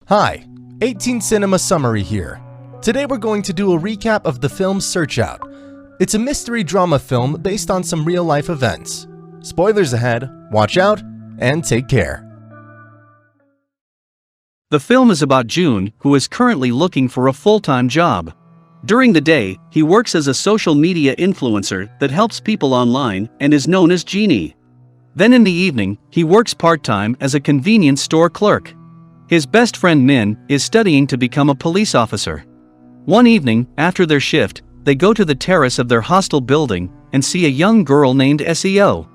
Hi, 18 Cinema Summary here. Today we're going to do a recap of the film Search Out. It's a mystery drama film based on some real-life events. Spoilers ahead, watch out, and take care. The film is about June, who is currently looking for a full-time job. During the day, he works as a social media influencer that helps people online and is known as Jeannie. Then in the evening, he works part-time as a convenience store clerk. His best friend Min is studying to become a police officer. One evening, after their shift, they go to the terrace of their hostel building and see a young girl named SEO.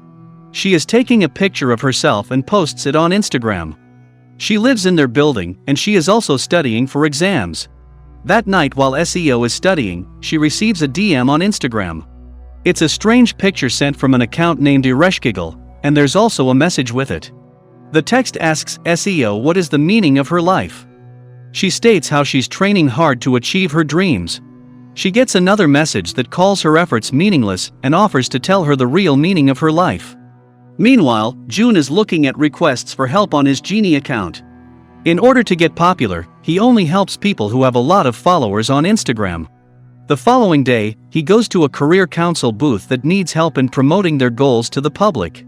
She is taking a picture of herself and posts it on Instagram. She lives in their building and she is also studying for exams. That night while SEO is studying, she receives a DM on Instagram. It's a strange picture sent from an account named Ereshkigal, and there's also a message with it. The text asks SEO what is the meaning of her life. She states how she's training hard to achieve her dreams. She gets another message that calls her efforts meaningless and offers to tell her the real meaning of her life. Meanwhile, June is looking at requests for help on his Genie account. In order to get popular, he only helps people who have a lot of followers on Instagram. The following day, he goes to a career council booth that needs help in promoting their goals to the public.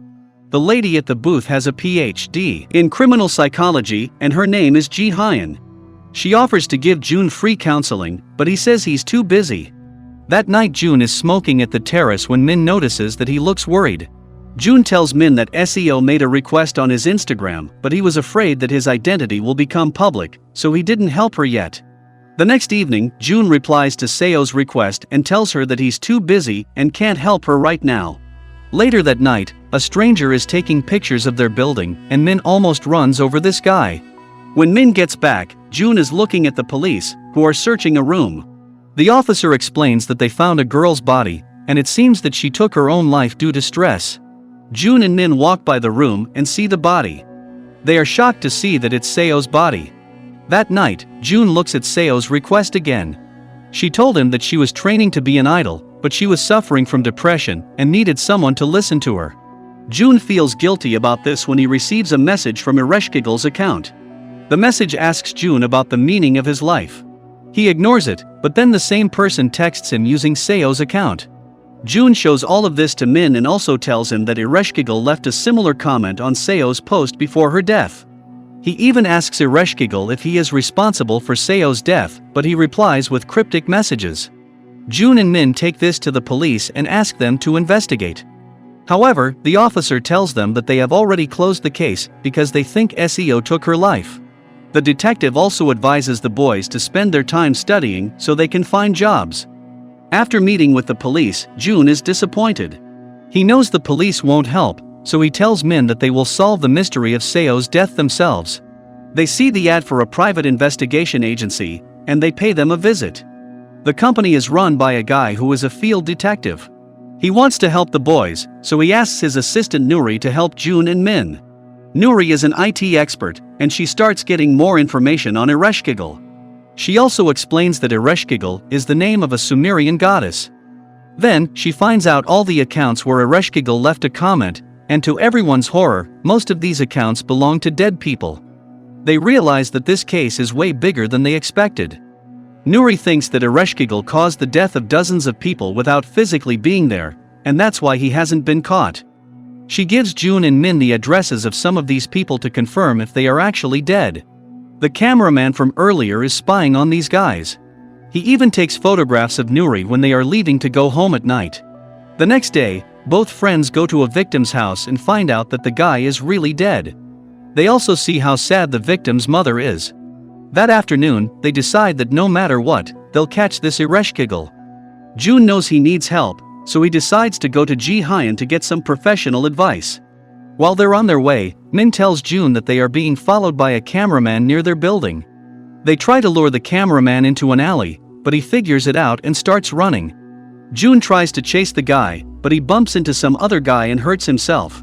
The lady at the booth has a PhD in criminal psychology and her name is Ji Hyun. She offers to give June free counseling, but he says he's too busy. That night June is smoking at the terrace when Min notices that he looks worried. June tells Min that SEO made a request on his Instagram, but he was afraid that his identity will become public, so he didn't help her yet. The next evening, June replies to Seo's request and tells her that he's too busy and can't help her right now. Later that night, a stranger is taking pictures of their building and Min almost runs over this guy. When Min gets back, June is looking at the police, who are searching a room. The officer explains that they found a girl's body, and it seems that she took her own life due to stress. June and Min walk by the room and see the body. They are shocked to see that it's Seo's body. That night, June looks at Seo's request again. She told him that she was training to be an idol, but she was suffering from depression and needed someone to listen to her. June feels guilty about this when he receives a message from Ereshkigal's account. The message asks June about the meaning of his life. He ignores it, but then the same person texts him using Seo's account. June shows all of this to Min and also tells him that Ereshkigal left a similar comment on Seo's post before her death. He even asks Ereshkigal if he is responsible for Seo's death, but he replies with cryptic messages. June and Min take this to the police and ask them to investigate. However, the officer tells them that they have already closed the case because they think SEO took her life. The detective also advises the boys to spend their time studying so they can find jobs. After meeting with the police, June is disappointed. He knows the police won't help, so he tells Min that they will solve the mystery of Seo's death themselves. They see the ad for a private investigation agency, and they pay them a visit. The company is run by a guy who is a field detective. He wants to help the boys, so he asks his assistant Nuri to help June and Min. Nuri is an IT expert, and she starts getting more information on Ereshkigal. She also explains that Ereshkigal is the name of a Sumerian goddess. Then, she finds out all the accounts where Ereshkigal left a comment, and to everyone's horror, most of these accounts belong to dead people. They realize that this case is way bigger than they expected. Nuri thinks that Ereshkigal caused the death of dozens of people without physically being there, and that's why he hasn't been caught. She gives June and Min the addresses of some of these people to confirm if they are actually dead. The cameraman from earlier is spying on these guys. He even takes photographs of Nuri when they are leaving to go home at night. The next day, both friends go to a victim's house and find out that the guy is really dead. They also see how sad the victim's mother is. That afternoon, they decide that no matter what, they'll catch this Ereshkigal. June knows he needs help, so he decides to go to Ji Hyun to get some professional advice. While they're on their way, Min tells June that they are being followed by a cameraman near their building. They try to lure the cameraman into an alley, but he figures it out and starts running. June tries to chase the guy, but he bumps into some other guy and hurts himself.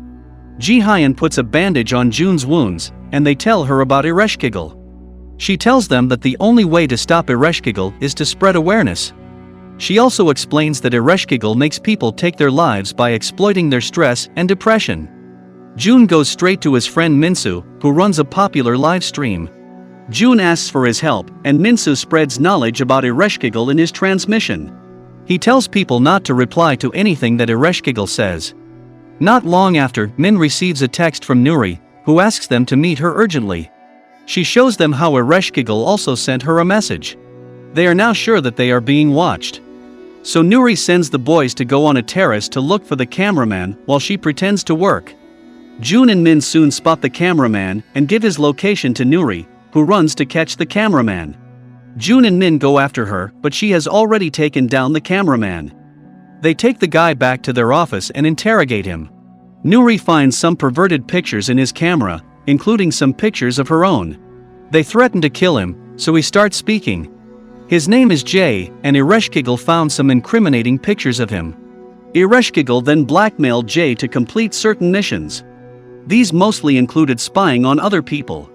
Ji Hyun puts a bandage on June's wounds, and they tell her about Ereshkigal. She tells them that the only way to stop Ereshkigal is to spread awareness. She also explains that Ereshkigal makes people take their lives by exploiting their stress and depression. June goes straight to his friend Minsu, who runs a popular live stream. June asks for his help, and Minsu spreads knowledge about Ereshkigal in his transmission. He tells people not to reply to anything that Ereshkigal says. Not long after, Min receives a text from Nuri, who asks them to meet her urgently. She shows them how Ereshkigal also sent her a message. They are now sure that they are being watched. So Nuri sends the boys to go on a terrace to look for the cameraman while she pretends to work. June and Min soon spot the cameraman and give his location to Nuri, who runs to catch the cameraman. June and Min go after her, but she has already taken down the cameraman. They take the guy back to their office and interrogate him. Nuri finds some perverted pictures in his camera, including some pictures of her own. They threaten to kill him, so he starts speaking. His name is Jay, and Ereshkigal found some incriminating pictures of him. Ereshkigal then blackmailed Jay to complete certain missions. These mostly included spying on other people.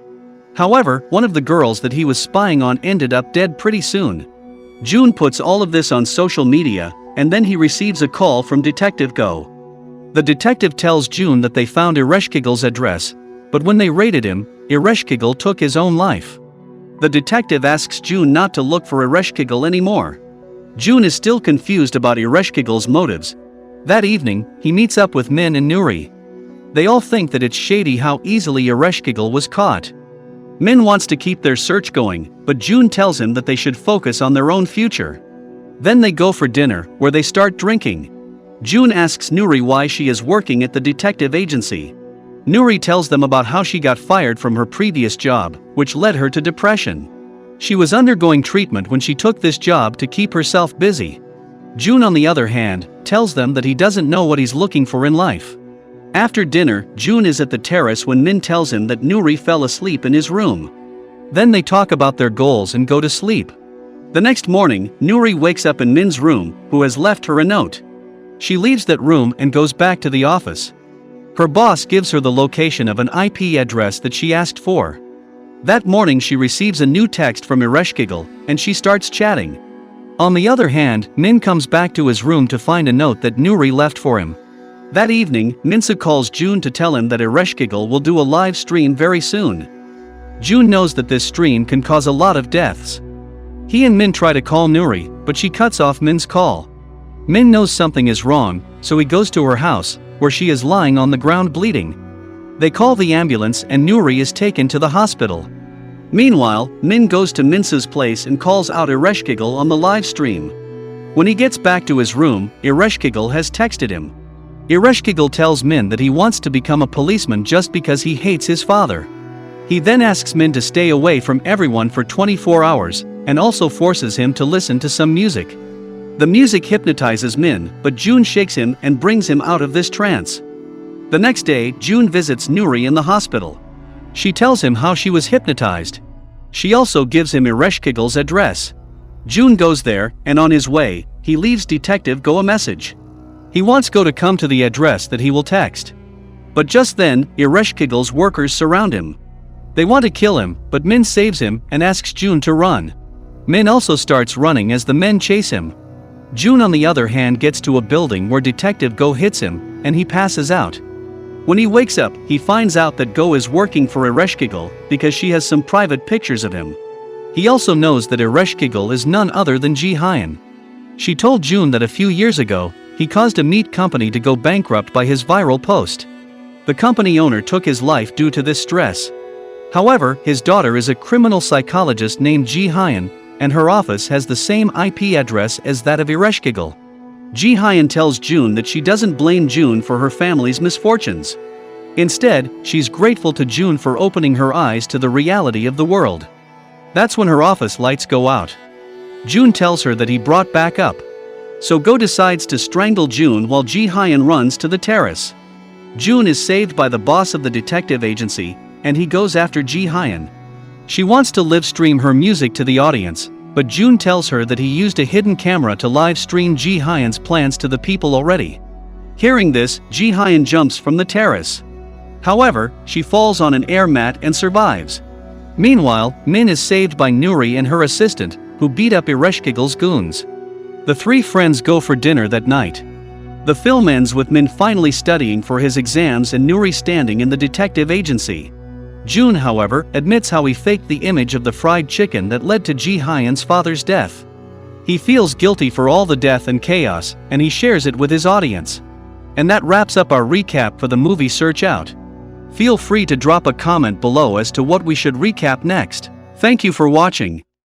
However, one of the girls that he was spying on ended up dead pretty soon. June puts all of this on social media, and then he receives a call from Detective Go. The detective tells June that they found Ereshkigal's address, but when they raided him, Ereshkigal took his own life. The detective asks June not to look for Ereshkigal anymore. June is still confused about Ereshkigal's motives. That evening, he meets up with Min and Nuri. They all think that it's shady how easily Ereshkigal was caught. Min wants to keep their search going, but June tells him that they should focus on their own future. Then they go for dinner, where they start drinking. June asks Nuri why she is working at the detective agency. Nuri tells them about how she got fired from her previous job, which led her to depression. She was undergoing treatment when she took this job to keep herself busy. June, on the other hand, tells them that he doesn't know what he's looking for in life. After dinner, June is at the terrace when Min tells him that Nuri fell asleep in his room. Then they talk about their goals and go to sleep. The next morning, Nuri wakes up in Min's room, who has left her a note. She leaves that room and goes back to the office. Her boss gives her the location of an IP address that she asked for. That morning she receives a new text from Ereshkigal, and she starts chatting. On the other hand, Min comes back to his room to find a note that Nuri left for him. That evening, Minsu calls June to tell him that Ereshkigal will do a live stream very soon. June knows that this stream can cause a lot of deaths. He and Min try to call Nuri, but she cuts off Min's call. Min knows something is wrong, so he goes to her house, where she is lying on the ground bleeding. They call the ambulance and Nuri is taken to the hospital. Meanwhile, Min goes to Minsu's place and calls out Ereshkigal on the live stream. When he gets back to his room, Ereshkigal has texted him. Ereshkigal tells Min that he wants to become a policeman just because he hates his father. He then asks Min to stay away from everyone for 24 hours, and also forces him to listen to some music. The music hypnotizes Min, but June shakes him and brings him out of this trance. The next day, June visits Nuri in the hospital. She tells him how she was hypnotized. She also gives him Ereshkigal's address. June goes there, and on his way, he leaves Detective Go a message. He wants Go to come to the address that he will text. But just then, Ereshkigal's workers surround him. They want to kill him, but Min saves him and asks June to run. Min also starts running as the men chase him. June, on the other hand, gets to a building where Detective Go hits him, and he passes out. When he wakes up, he finds out that Go is working for Ereshkigal because she has some private pictures of him. He also knows that Ereshkigal is none other than Ji Hyun. She told June that a few years ago, he caused a meat company to go bankrupt by his viral post. The company owner took his life due to this stress. However, his daughter is a criminal psychologist named Ji Hyun, and her office has the same IP address as that of Ereshkigal. Ji Hyun tells June that she doesn't blame June for her family's misfortunes. Instead, she's grateful to June for opening her eyes to the reality of the world. That's when her office lights go out. June tells her that he brought back up. So Go decides to strangle June while Ji Hyun runs to the terrace. June is saved by the boss of the detective agency, and he goes after Ji Hyun. She wants to live stream her music to the audience, but June tells her that he used a hidden camera to live stream Ji Hyun's plans to the people already. Hearing this, Ji Hyun jumps from the terrace. However, she falls on an air mat and survives. Meanwhile, Min is saved by Nuri and her assistant, who beat up Ereshkigal's goons. The three friends go for dinner that night. The film ends with Min finally studying for his exams and Nuri standing in the detective agency. Jun, however, admits how he faked the image of the fried chicken that led to Ji Hyen's father's death. He feels guilty for all the death and chaos, and he shares it with his audience. And that wraps up our recap for the movie Search Out. Feel free to drop a comment below as to what we should recap next. Thank you for watching.